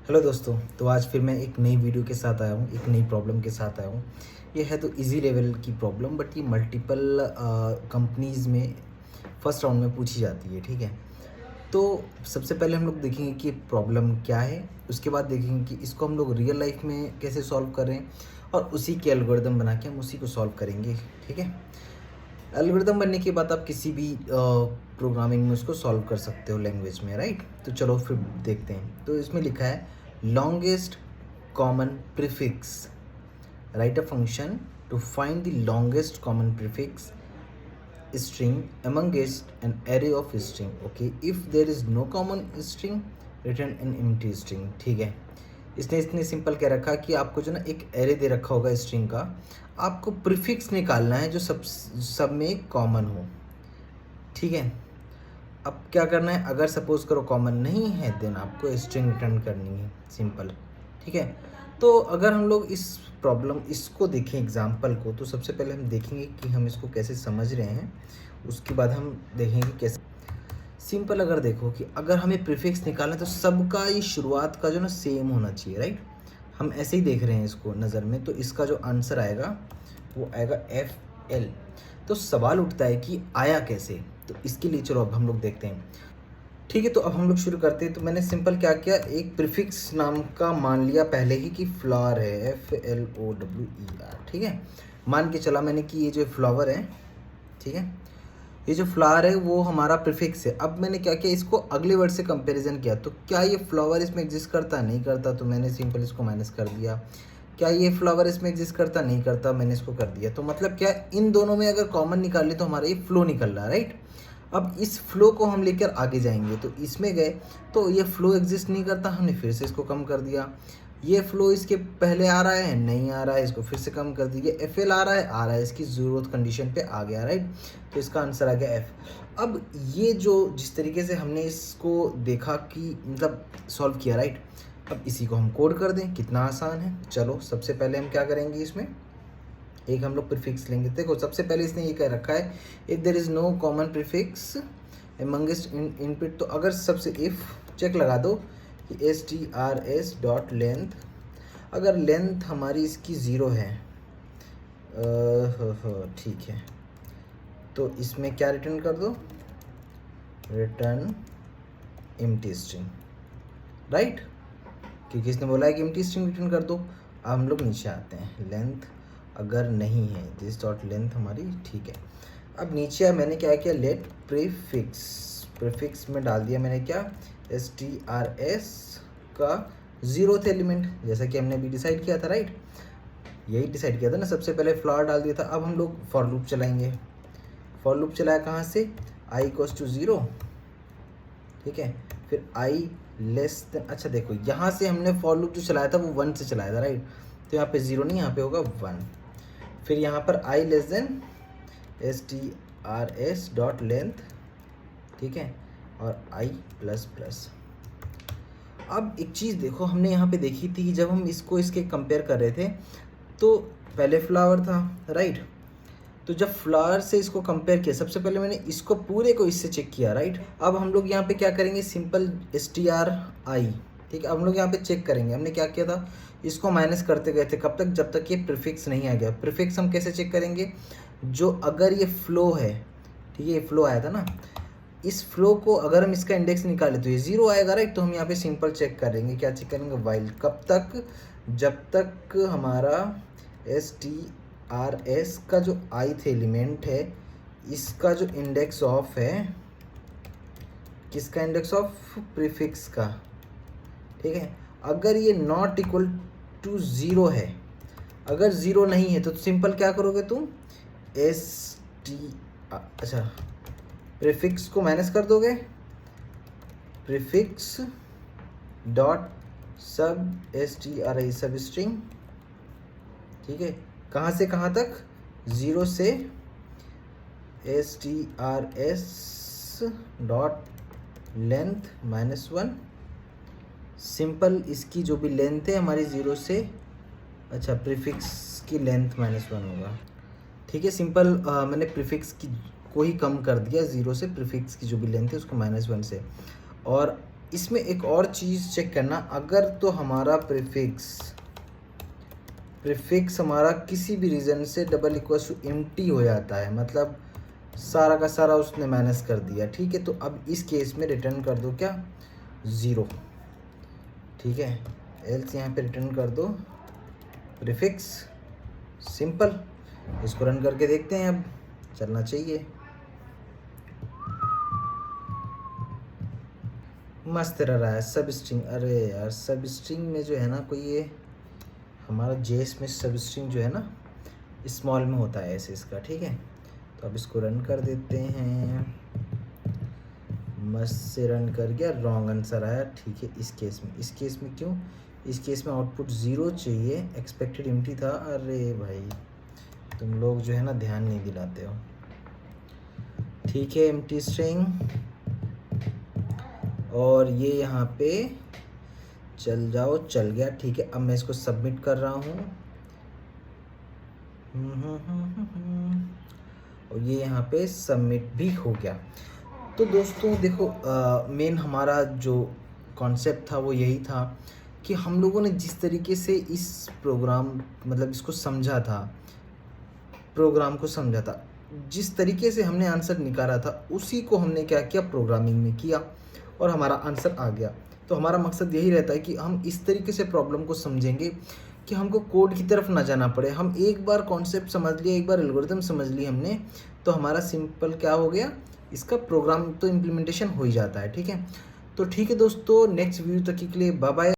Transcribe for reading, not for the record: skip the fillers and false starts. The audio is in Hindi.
हेलो दोस्तों, तो आज फिर मैं एक नई वीडियो के साथ आया हूँ, एक नई प्रॉब्लम के साथ आया हूँ। ये है तो इजी लेवल की प्रॉब्लम, बट ये मल्टीपल कंपनीज़ में फर्स्ट राउंड में पूछी जाती है, ठीक है। तो सबसे पहले हम लोग देखेंगे कि प्रॉब्लम क्या है, उसके बाद देखेंगे कि इसको हम लोग रियल लाइफ में कैसे सॉल्व करें और उसी के एल्गोरिदम बना के हम उसी को सॉल्व करेंगे, ठीक है। एल्गोरिदम बनने के बाद आप किसी भी प्रोग्रामिंग में उसको सॉल्व कर सकते हो लैंग्वेज में, राइट। तो चलो फिर देखते हैं। तो इसमें लिखा है longest common prefix, write a function to find the longest common prefix string amongst an array of string. Okay, if there is no common string, return an empty string. ठीक है, इसने इतने सिंपल कह रखा कि आपको जो ना एक एरे दे रखा होगा स्ट्रिंग का, आपको प्रीफिक्स निकालना है जो सब में कॉमन हो, ठीक है। अब क्या करना है, अगर सपोज करो कॉमन नहीं है देन आपको स्ट्रिंग रिटर्न करनी है, सिंपल, ठीक है। तो अगर हम लोग इस प्रॉब्लम इसको देखें एग्जाम्पल को, तो सबसे पहले हम देखेंगे कि हम इसको कैसे समझ रहे हैं, उसके बाद हम देखेंगे कैसे। सिंपल अगर देखो कि अगर हमें प्रीफिक्स निकालना है तो सबका ये शुरुआत का जो ना सेम होना चाहिए, राइट। हम ऐसे ही देख रहे हैं इसको नज़र में, तो इसका जो आंसर आएगा वो आएगा FL। तो सवाल उठता है कि आया कैसे, तो इसके लिए चलो अब हम लोग देखते हैं, ठीक है। तो अब हम लोग शुरू करते हैं। तो मैंने सिंपल क्या किया, एक प्रीफिक्स नाम का मान लिया पहले ही कि फ्लावर है, FLOWER, ठीक है। मान के चला मैंने कि ये जो फ्लावर है, ठीक है, ये जो फ्लावर है वो हमारा प्रीफिक्स है। अब मैंने क्या किया, इसको अगले वर्ड से कंपैरिजन किया, तो क्या ये फ्लावर इसमें एग्जिस्ट करता नहीं करता, तो मैंने सिंपल इसको माइनस कर दिया। क्या ये फ्लावर इसमें एग्जिस्ट करता नहीं करता, मैंने इसको कर दिया। तो मतलब क्या, इन दोनों में अगर कॉमन निकाल ले तो हमारा ये फ्लो निकल रहा है, राइट। अब इस फ्लो को हम लेकर आगे जाएंगे, तो इसमें गए तो ये फ्लो एग्जिस्ट नहीं करता, हमने फिर से इसको कम कर दिया। ये फ्लो इसके पहले आ रहा है, नहीं आ रहा है, इसको फिर से कम कर दिया। FL आ रहा है, इसकी ज़रूरत कंडीशन पे आ गया, राइट। तो इसका आंसर आ गया F। अब ये जो जिस तरीके से हमने इसको देखा कि मतलब सॉल्व किया, राइट। अब इसी को हम कोड कर दें, कितना आसान है। चलो सबसे पहले हम क्या करेंगे, इसमें एक हम लोग प्रीफिक्स लेंगे। देखो सबसे पहले इसने ये कह रखा है if there is no common prefix amongst input, तो अगर सबसे इफ चेक लगा दो कि strs डॉट लेंथ, अगर लेंथ हमारी इसकी ज़ीरो है, ठीक है, तो इसमें क्या रिटर्न कर दो, रिटर्न एम्प्टी स्ट्रिंग, राइट, क्योंकि इसने बोला है कि एम्प्टी स्ट्रिंग रिटर्न कर दो। अब हम लोग नीचे आते हैं, लेंथ अगर नहीं है, दिस डॉट लेंथ हमारी, ठीक है। अब नीचे मैंने क्या किया, लेट प्रीफिक्स में डाल दिया मैंने क्या, strs का 0th एलिमेंट, जैसा कि हमने अभी डिसाइड किया था, राइट। यही डिसाइड किया था ना, सबसे पहले फ्लावर डाल दिया था। अब हम लोग फॉर लूप चलाएंगे। फॉर लूप चलाया कहाँ से, i इक्वल्स टू 0, ठीक है, फिर i लेस देन, अच्छा देखो यहाँ से हमने फॉर लूप जो चलाया था वो 1 से चलाया था, राइट। तो यहाँ पे 0 नहीं, यहाँ पे होगा 1। फिर यहाँ पर i less than strs dot length, ठीक है, और i प्लस प्लस। अब एक चीज़ देखो, हमने यहाँ पे देखी थी जब हम इसको इसके कंपेयर कर रहे थे, तो पहले फ्लावर था, राइट। तो जब फ्लावर से इसको कंपेयर किया, सबसे पहले मैंने इसको पूरे को इससे चेक किया, राइट। अब हम लोग यहाँ पे क्या करेंगे, सिंपल stri, ठीक है। अब हम लोग यहाँ पे चेक करेंगे, हमने क्या किया था, इसको माइनस करते गए थे, कब तक, जब तक ये प्रीफिक्स नहीं आ गया। प्रीफिक्स हम कैसे चेक करेंगे, जो अगर ये फ्लो है, ठीक है, ये फ्लो आया था ना, इस फ्लो को अगर हम इसका इंडेक्स निकालें तो ये 0 आएगा, राइट। तो हम यहाँ पे सिंपल चेक करेंगे, क्या चेक करेंगे, वाइल, कब तक, जब तक हमारा strs का जो ith एलिमेंट है, इसका जो इंडेक्स ऑफ है, किसका इंडेक्स ऑफ, प्रीफिक्स का, ठीक है। अगर ये नॉट इक्वल टू 0 है, अगर 0 नहीं है तो सिंपल क्या करोगे तुम, अच्छा प्रीफिक्स को माइनस कर दोगे, प्रीफिक्स डॉट सब stri सब स्ट्रिंग, ठीक है, कहाँ से कहाँ तक, 0 से strs डॉट लेंथ -1। सिंपल इसकी जो भी लेंथ है हमारी 0 से, अच्छा प्रीफिक्स की लेंथ -1 होगा, ठीक है। सिंपल मैंने प्रीफिक्स की को ही कम कर दिया, 0 से प्रीफिक्स की जो भी लेंथ है उसको -1 से, और इसमें एक और चीज़ चेक करना, अगर तो हमारा प्रीफिक्स हमारा किसी भी रीज़न से डबल इक्वल टू एम्प्टी हो जाता है, मतलब सारा का सारा उसने माइनस कर दिया, ठीक है, तो अब इस केस में रिटर्न कर दो क्या, 0, ठीक है। एल्स यहाँ पे रिटर्न कर दो प्रीफिक्स, सिंपल। इसको रन करके देखते हैं, अब चलना चाहिए। मस्त रहा है सब स्ट्रिंग। अरे यार सब स्ट्रिंग में जो है ना, कोई ये हमारा जेएस में सब स्ट्रिंग जो है ना स्मॉल में होता है ऐसे इसका, ठीक है। तो अब इसको रन कर देते हैं, मस्त से रन कर गया, रॉन्ग आंसर आया, ठीक है। इस केस में क्यों, इस केस में आउटपुट 0 चाहिए, एक्सपेक्टेड एम्प्टी था। अरे भाई तुम लोग जो है ना ध्यान नहीं दिलाते हो, ठीक है। एम्प्टी स्ट्रिंग, और ये यहाँ पे चल जाओ, चल गया, ठीक है। अब मैं इसको सबमिट कर रहा हूँ, और ये यहाँ पे सबमिट भी हो गया। तो दोस्तों देखो, मेन हमारा जो कॉन्सेप्ट था वो यही था कि हम लोगों ने जिस तरीके से इस प्रोग्राम मतलब इसको समझा था, प्रोग्राम को समझा था, जिस तरीके से हमने आंसर निकाला था, उसी को हमने क्या किया, प्रोग्रामिंग में किया और हमारा आंसर आ गया। तो हमारा मकसद यही रहता है कि हम इस तरीके से प्रॉब्लम को समझेंगे कि हमको कोड की तरफ ना जाना पड़े। हम एक बार कॉन्सेप्ट समझ लिया, एक बार एल्गोरिथम समझ ली हमने, तो हमारा सिंपल क्या हो गया, इसका प्रोग्राम तो इम्प्लीमेंटेशन हो ही जाता है, ठीक है। तो ठीक है दोस्तों, नेक्स्ट वीडियो तक के लिए बाय बाय।